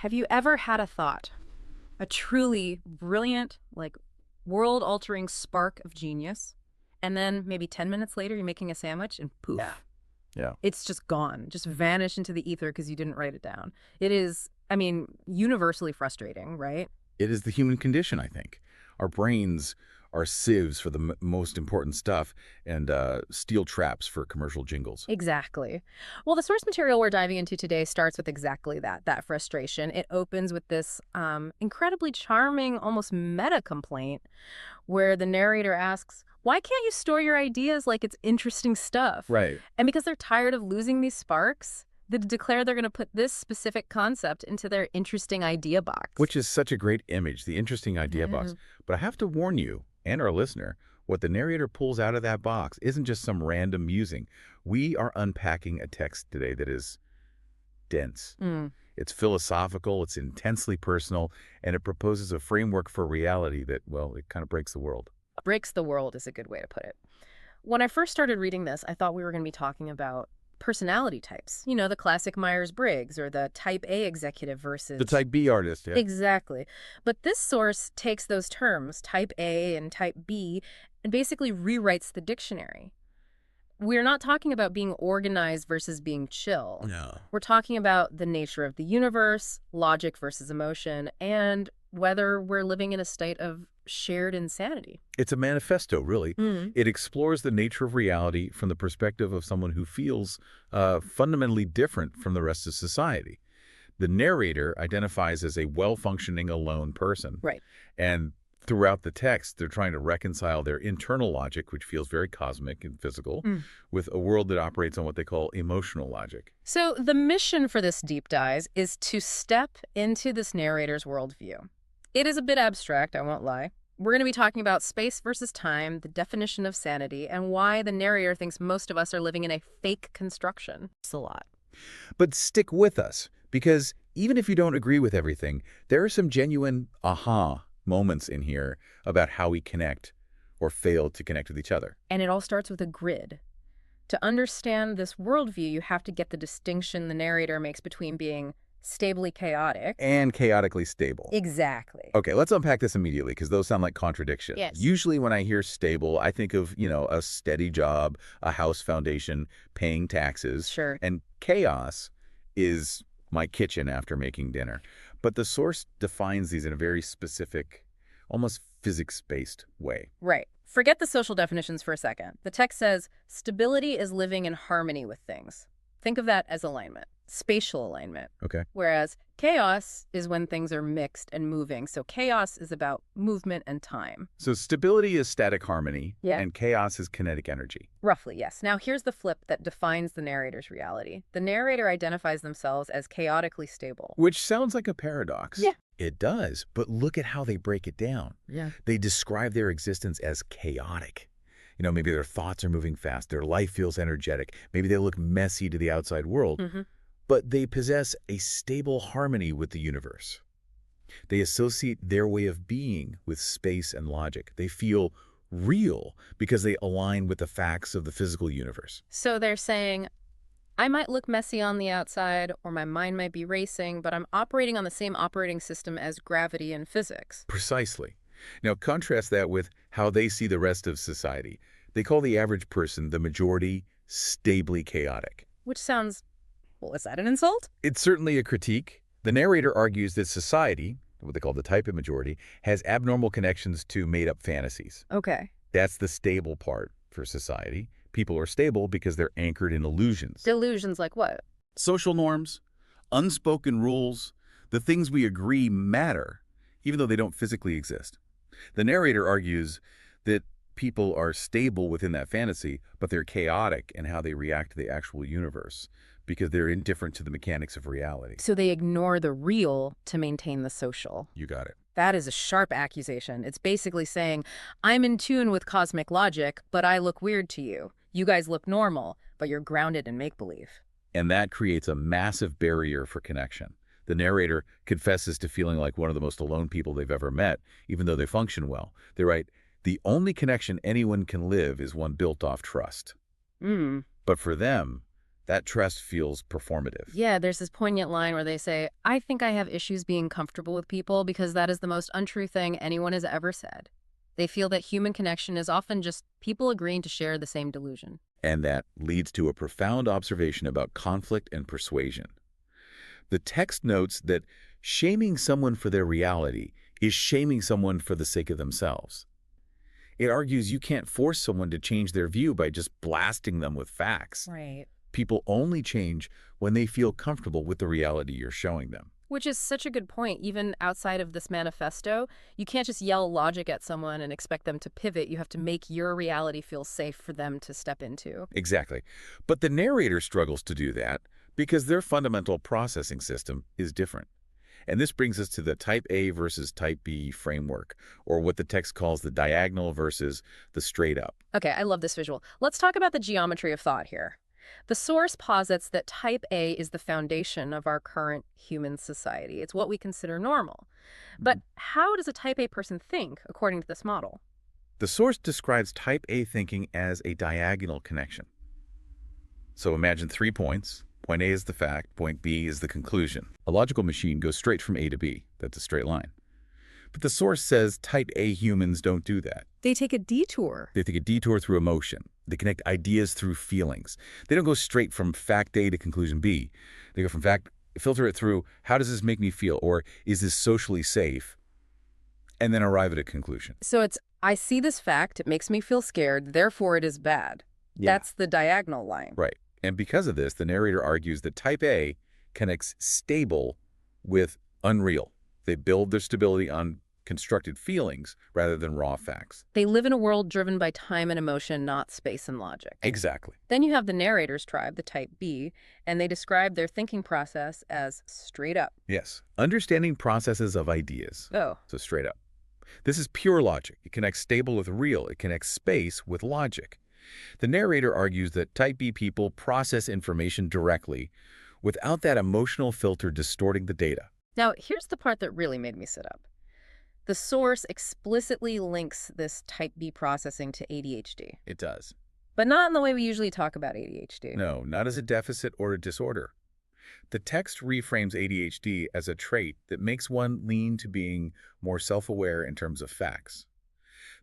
Have you ever had a thought, a truly brilliant, like world-altering spark of genius, and then maybe 10 minutes later you're making a sandwich and poof, Yeah. it's just gone, just vanished into the ether because you didn't write it down. It is, I mean, universally frustrating, right? It is the human condition, I think. Our brains are sieves for the most important stuff and steel traps for commercial jingles. Exactly. Well, the source material we're diving into today starts with exactly that frustration. It opens with this incredibly charming, almost meta complaint where the narrator asks, why can't you store your ideas like it's interesting stuff? Right. And because they're tired of losing these sparks, they declare they're going to put this specific concept into their interesting idea box. Which is such a great image, the interesting idea Yeah. box. But I have to warn you and our listener, what the narrator pulls out of that box isn't just some random musing. We are unpacking a text today that is dense. It's philosophical, it's intensely personal, and it proposes a framework for reality that, well, it kind of breaks the world. Breaks the world is a good way to put it. When I first started reading this, I thought we were going to be talking about personality types. You know, the classic Myers-Briggs or the type A executive versus... The type B artist, yeah. Exactly. But this source takes those terms, type A and type B, and basically rewrites the dictionary. We're not talking about being organized versus being chill. No. We're talking about the nature of the universe, logic versus emotion, and whether we're living in a state of shared insanity. It's a manifesto, really. It explores the nature of reality from the perspective of someone who feels fundamentally different from the rest of society. The narrator identifies as a well-functioning alone person. Right. And throughout the text, they're trying to reconcile their internal logic, which feels very cosmic and physical, with a world that operates on what they call emotional logic. So the mission for this deep dive is to step into this narrator's worldview. It is a bit abstract, I won't lie. We're going to be talking about space versus time, the definition of sanity, and why the narrator thinks most of us are living in a fake construction. It's a lot. But stick with us, because even if you don't agree with everything, there are some genuine aha moments in here about how we connect or fail to connect with each other. And it all starts with a grid. To understand this worldview, you have to get the distinction the narrator makes between being stably chaotic and chaotically stable. Exactly. Okay, let's unpack this immediately because those sound like contradictions. Yes. Usually when I hear stable, I think of, a steady job, a house foundation, paying taxes. Sure. And chaos is my kitchen after making dinner. But the source defines these in a very specific, almost physics-based way. Right. Forget the social definitions for a second. The text says, stability is living in harmony with things. Think of that as alignment, spatial alignment. Okay. Whereas chaos is when things are mixed and moving. So chaos is about movement and time. So stability is static harmony, Yeah. and chaos is kinetic energy. Roughly, yes. Now here's the flip that defines the narrator's reality. The narrator identifies themselves as chaotically stable. Which sounds like a paradox. Yeah. It does, but look at how they break it down. Yeah. They describe their existence as chaotic. Maybe their thoughts are moving fast, their life feels energetic, maybe they look messy to the outside world, but they possess a stable harmony with the universe. They associate their way of being with space and logic. They feel real because they align with the facts of the physical universe. So they're saying, I might look messy on the outside, or my mind might be racing, but I'm operating on the same operating system as gravity and physics. Precisely. Now, contrast that with how they see the rest of society. They call the average person, the majority, stably chaotic. Which sounds, well, is that an insult? It's certainly a critique. The narrator argues that society, what they call the type of majority, has abnormal connections to made-up fantasies. Okay. That's the stable part for society. People are stable because they're anchored in illusions. Delusions like what? Social norms, unspoken rules, the things we agree matter, even though they don't physically exist. The narrator argues that people are stable within that fantasy, but they're chaotic in how they react to the actual universe because they're indifferent to the mechanics of reality. So they ignore the real to maintain the social. You got it. That is a sharp accusation. It's basically saying, I'm in tune with cosmic logic, but I look weird to you. You guys look normal, but you're grounded in make-believe. And that creates a massive barrier for connection. The narrator confesses to feeling like one of the most alone people they've ever met, even though they function well. They write, the only connection anyone can live is one built off trust. But for them, That trust feels performative. Yeah, there's this poignant line where they say, I think I have issues being comfortable with people because that is the most untrue thing anyone has ever said. They feel that human connection is often just people agreeing to share the same delusion. And that leads to a profound observation about conflict and persuasion. The text notes that shaming someone for their reality is shaming someone for the sake of themselves. It argues you can't force someone to change their view by just blasting them with facts. Right. People only change when they feel comfortable with the reality you're showing them. Which is such a good point. Even outside of this manifesto, you can't just yell logic at someone and expect them to pivot. You have to make your reality feel safe for them to step into. Exactly. But the narrator struggles to do that because their fundamental processing system is different. And this brings us to the type A versus type B framework, or what the text calls the diagonal versus the straight up. Okay, I love this visual. Let's talk about the geometry of thought here. The source posits that type A is the foundation of our current human society. It's what we consider normal. But how does a type A person think, according to this model? The source describes type A thinking as a diagonal connection. So imagine 3 points. Point A is the fact, point B is the conclusion. A logical machine goes straight from A to B. That's a straight line. But the source says type A humans don't do that. They take a detour. They take a detour through emotion. They connect ideas through feelings. They don't go straight from fact A to conclusion B. They go from fact, filter it through, how does this make me feel? Or is this socially safe? And then arrive at a conclusion. So it's, I see this fact, it makes me feel scared, therefore it is bad. Yeah. That's the diagonal line. Right. And because of this, the narrator argues that type A connects stable with unreal. They build their stability on constructed feelings rather than raw facts. They live in a world driven by time and emotion, not space and logic. Exactly. Then you have the narrator's tribe, the type B, and they describe their thinking process as straight up. Yes. Understanding processes of ideas. Oh. So straight up. This is pure logic. It connects stable with real. It connects space with logic. The narrator argues that type B people process information directly without that emotional filter distorting the data. Now, here's the part that really made me sit up. The source explicitly links this type B processing to ADHD. It does. But not in the way we usually talk about ADHD. No, not as a deficit or a disorder. The text reframes ADHD as a trait that makes one lean to being more self-aware in terms of facts.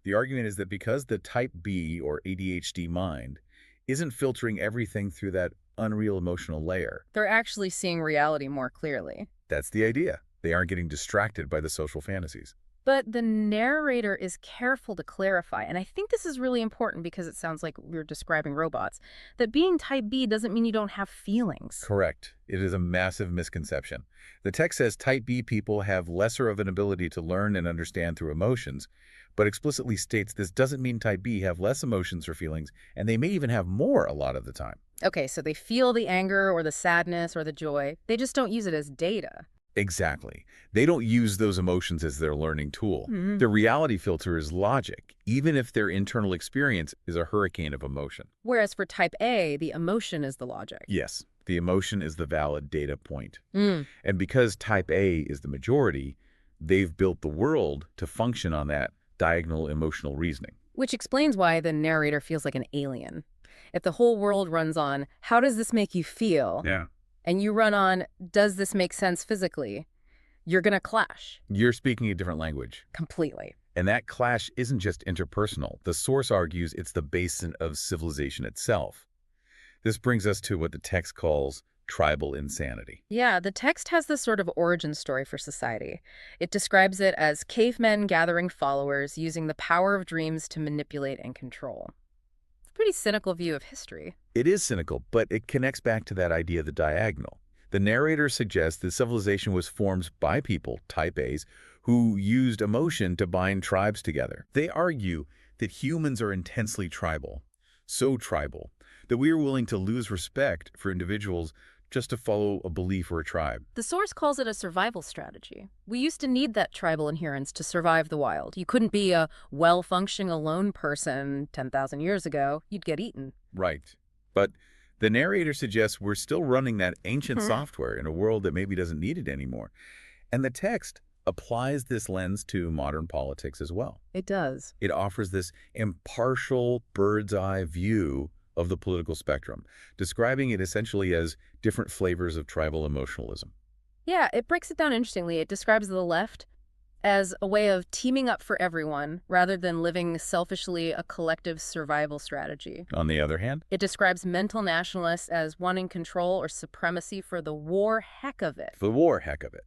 The argument is that because the type B or ADHD mind isn't filtering everything through that unreal emotional layer. They're actually seeing reality more clearly. That's the idea. They aren't getting distracted by the social fantasies. But the narrator is careful to clarify, and I think this is really important because it sounds like we're describing robots, that being type B doesn't mean you don't have feelings. Correct. It is a massive misconception. The text says type B people have lesser of an ability to learn and understand through emotions, but explicitly states this doesn't mean type B have less emotions or feelings, and they may even have more a lot of the time. Okay, so they feel the anger or the sadness or the joy. They just don't use it as data. Exactly. They don't use those emotions as their learning tool. Their reality filter is logic, even if their internal experience is a hurricane of emotion. Whereas for type A, the emotion is the logic. Yes, the emotion is the valid data point. Mm. And because type A is the majority, they've built the world to function on that diagonal emotional reasoning. Which explains why the narrator feels like an alien. If the whole world runs on, how does this make you feel? Yeah. And you run on, does this make sense physically? You're going to clash. You're speaking a different language. Completely. And that clash isn't just interpersonal. The source argues it's the basis of civilization itself. This brings us to what the text calls tribal insanity. Yeah, the text has this sort of origin story for society. It describes it as cavemen gathering followers using the power of dreams to manipulate and control. It's a pretty cynical view of history. It is cynical, but it connects back to that idea of the diagonal. The narrator suggests that civilization was formed by people, type A's, who used emotion to bind tribes together. They argue that humans are intensely tribal, so tribal, that we are willing to lose respect for individuals just to follow a belief or a tribe. The source calls it a survival strategy. We used to need that tribal adherence to survive the wild. You couldn't be a well-functioning alone person 10,000 years ago. You'd get eaten. Right. But the narrator suggests we're still running that ancient software in a world that maybe doesn't need it anymore. And the text applies this lens to modern politics as well. It does. It offers this impartial bird's eye view of the political spectrum, describing it essentially as different flavors of tribal emotionalism. Yeah, it breaks it down interestingly. It describes the left as a way of teaming up for everyone rather than living selfishly a collective survival strategy. On the other hand, It describes mental nationalists as wanting control or supremacy for the war heck of it. the war heck of it.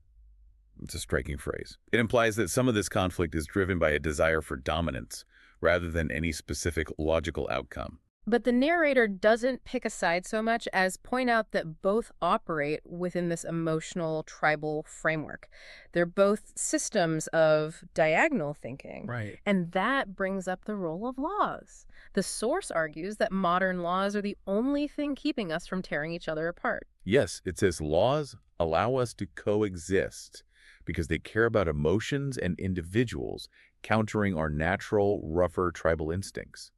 It's a striking phrase. It implies that some of this conflict is driven by a desire for dominance rather than any specific logical outcome. But the narrator doesn't pick a side so much as point out that both operate within this emotional tribal framework. They're both systems of diagonal thinking. Right. And that brings up the role of laws. The source argues that modern laws are the only thing keeping us from tearing each other apart. Yes, it says laws allow us to coexist because they care about emotions and individuals, countering our natural, rougher tribal instincts.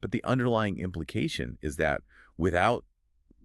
But the underlying implication is that without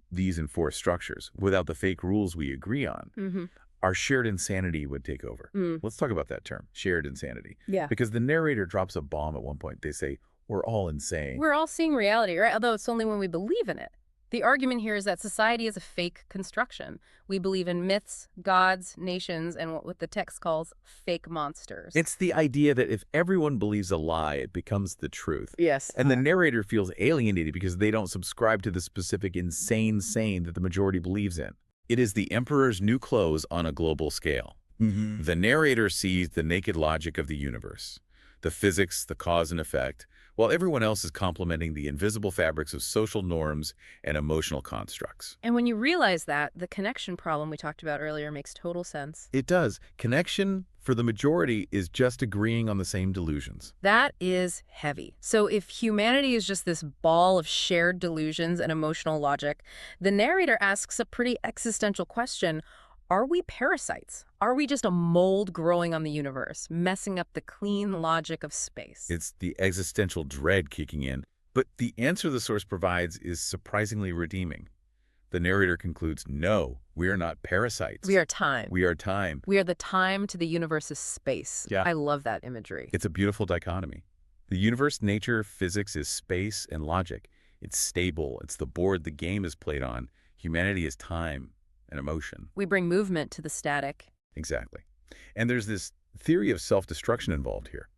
these enforced structures, without the fake rules we agree on, our shared insanity would take over. Let's talk about that term, shared insanity. Yeah. Because the narrator drops a bomb at one point. They say, we're all insane. We're all seeing reality, right? Although it's only when we believe in it. The argument here is that society is a fake construction. We believe in myths, gods, nations, and what the text calls fake monsters. It's the idea that if everyone believes a lie, it becomes the truth. Yes. And the narrator feels alienated because they don't subscribe to the specific insane that the majority believes in. It is the emperor's new clothes on a global scale. The narrator sees the naked logic of the universe, the physics, the cause and effect, while everyone else is complementing the invisible fabrics of social norms and emotional constructs. And when you realize that, the connection problem we talked about earlier makes total sense. It does. Connection, for the majority, is just agreeing on the same delusions. That is heavy. So if humanity is just this ball of shared delusions and emotional logic, the narrator asks a pretty existential question. Are we parasites? Are we just a mold growing on the universe, messing up the clean logic of space? It's the existential dread kicking in. But the answer the source provides is surprisingly redeeming. The narrator concludes, no, we are not parasites. We are time. We are time. We are the time to the universe's space. Yeah. I love that imagery. It's a beautiful dichotomy. The universe, nature, physics is space and logic. It's stable. It's the board the game is played on. Humanity is time and emotion. We bring movement to the static. Exactly. And there's this theory of self-destruction involved here.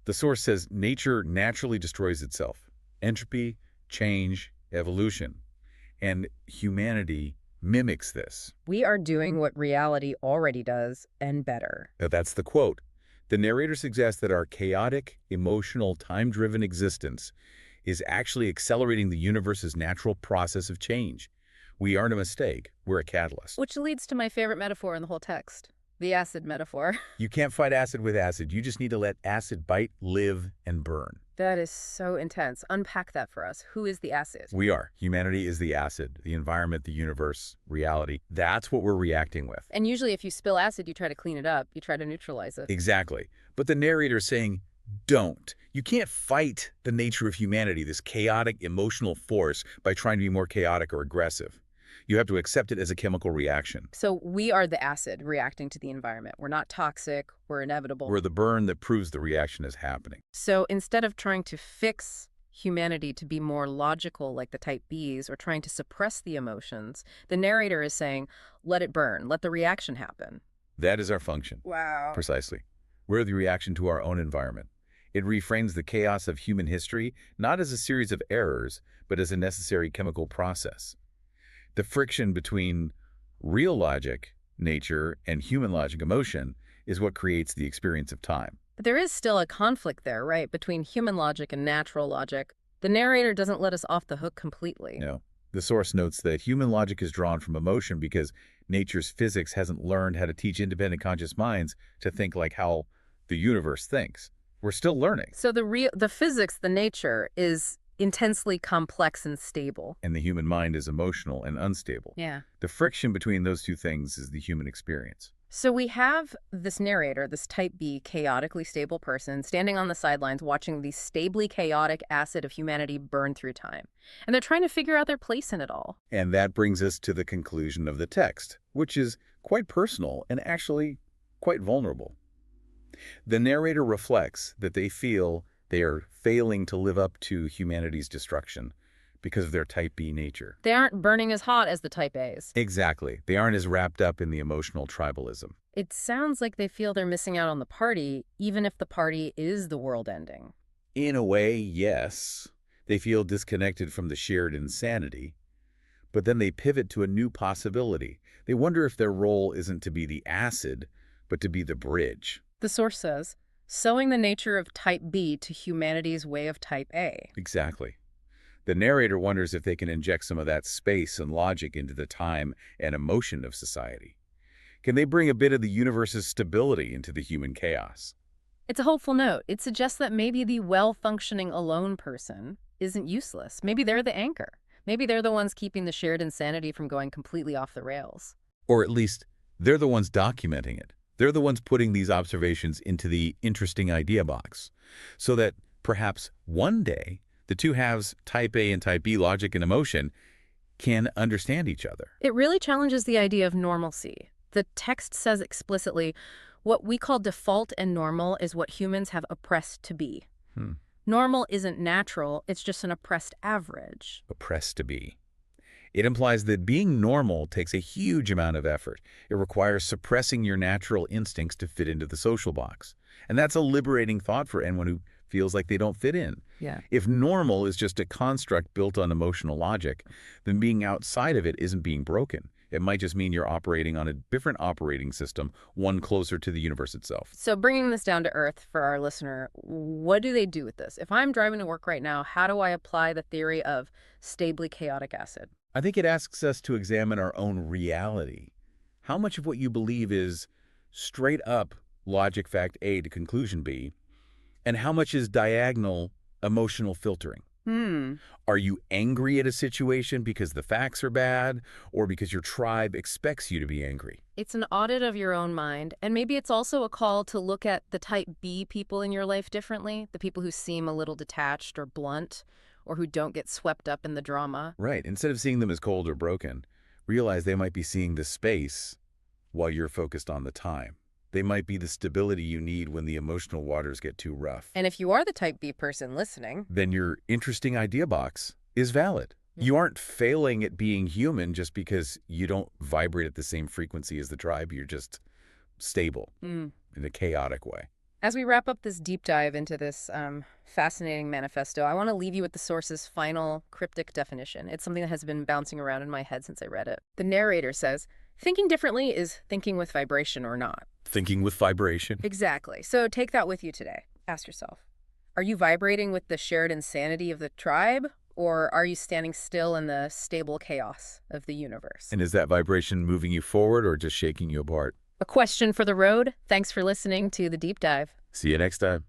The source says nature naturally destroys itself. Entropy, change, evolution. And humanity mimics this. We are doing what reality already does, and better. Now, that's the quote. The narrator suggests that our chaotic, emotional, time-driven existence is actually accelerating the universe's natural process of change. We aren't a mistake. We're a catalyst. Which leads to my favorite metaphor in the whole text, the acid metaphor. You can't fight acid with acid. You just need to let acid bite, live, and burn. That is so intense. Unpack that for us. Who is the acid? We are. Humanity is the acid, the environment, the universe, reality. That's what we're reacting with. And usually if you spill acid, you try to clean it up. You try to neutralize it. Exactly. But the narrator is saying, don't. You can't fight the nature of humanity, this chaotic emotional force, by trying to be more chaotic or aggressive. You have to accept it as a chemical reaction. So we are the acid reacting to the environment. We're not toxic. We're inevitable. We're the burn that proves the reaction is happening. So instead of trying to fix humanity to be more logical like the type Bs or trying to suppress the emotions, the narrator is saying, let it burn. Let the reaction happen. That is our function. Wow. Precisely. We're the reaction to our own environment. It reframes the chaos of human history not as a series of errors, but as a necessary chemical process. The friction between real logic, nature, and human logic, emotion, is what creates the experience of time. But there is still a conflict there, right, between human logic and natural logic. The narrator doesn't let us off the hook completely. No. The source notes that human logic is drawn from emotion because nature's physics hasn't learned how to teach independent conscious minds to think like how the universe thinks. We're still learning. So the physics, the nature, is intensely complex and stable. And the human mind is emotional and unstable. Yeah. The friction between those two things is the human experience. So we have this narrator, this type B, chaotically stable person, standing on the sidelines watching the stably chaotic acid of humanity burn through time. And they're trying to figure out their place in it all. And that brings us to the conclusion of the text, which is quite personal and actually quite vulnerable. The narrator reflects that they feel they are failing to live up to humanity's destruction because of their type B nature. They aren't burning as hot as the type A's. Exactly. They aren't as wrapped up in the emotional tribalism. It sounds like they feel they're missing out on the party, even if the party is the world ending. In a way, yes. They feel disconnected from the shared insanity, but then they pivot to a new possibility. They wonder if their role isn't to be the acid, but to be the bridge. The source says, sowing the nature of type B to humanity's way of type A. Exactly. The narrator wonders if they can inject some of that space and logic into the time and emotion of society. Can they bring a bit of the universe's stability into the human chaos? It's a hopeful note. It suggests that maybe the well-functioning alone person isn't useless. Maybe they're the anchor. Maybe they're the ones keeping the shared insanity from going completely off the rails. Or at least, they're the ones documenting it. They're the ones putting these observations into the interesting idea box, so that perhaps one day, the two halves, type A and type B logic and emotion, can understand each other. It really challenges the idea of normalcy. The text says explicitly, what we call default and normal is what humans have oppressed to be. Normal isn't natural, it's just an oppressed average. Oppressed to be. It implies that being normal takes a huge amount of effort. It requires suppressing your natural instincts to fit into the social box. And that's a liberating thought for anyone who feels like they don't fit in. Yeah. If normal is just a construct built on emotional logic, then being outside of it isn't being broken. It might just mean you're operating on a different operating system, one closer to the universe itself. So bringing this down to earth for our listener, what do they do with this? If I'm driving to work right now, how do I apply the theory of stably chaotic acid? I think it asks us to examine our own reality. How much of what you believe is straight up logic fact A to conclusion B, and how much is diagonal emotional filtering? Are you angry at a situation because the facts are bad, or because your tribe expects you to be angry? It's an audit of your own mind, and maybe it's also a call to look at the type B people in your life differently, the people who seem a little detached or blunt, or who don't get swept up in the drama. Right. Instead of seeing them as cold or broken, realize they might be seeing the space while you're focused on the time. They might be the stability you need when the emotional waters get too rough. And if you are the type B person listening, then your interesting idea box is valid. You aren't failing at being human just because you don't vibrate at the same frequency as the tribe. You're just stable in a chaotic way. As we wrap up this deep dive into this fascinating manifesto, I want to leave you with the source's final cryptic definition. It's something that has been bouncing around in my head since I read it. The narrator says, thinking differently is thinking with vibration or not. Thinking with vibration. Exactly. So take that with you today. Ask yourself, are you vibrating with the shared insanity of the tribe, or are you standing still in the stable chaos of the universe? And is that vibration moving you forward or just shaking you apart? A question for the road. Thanks for listening to The Deep Dive. See you next time.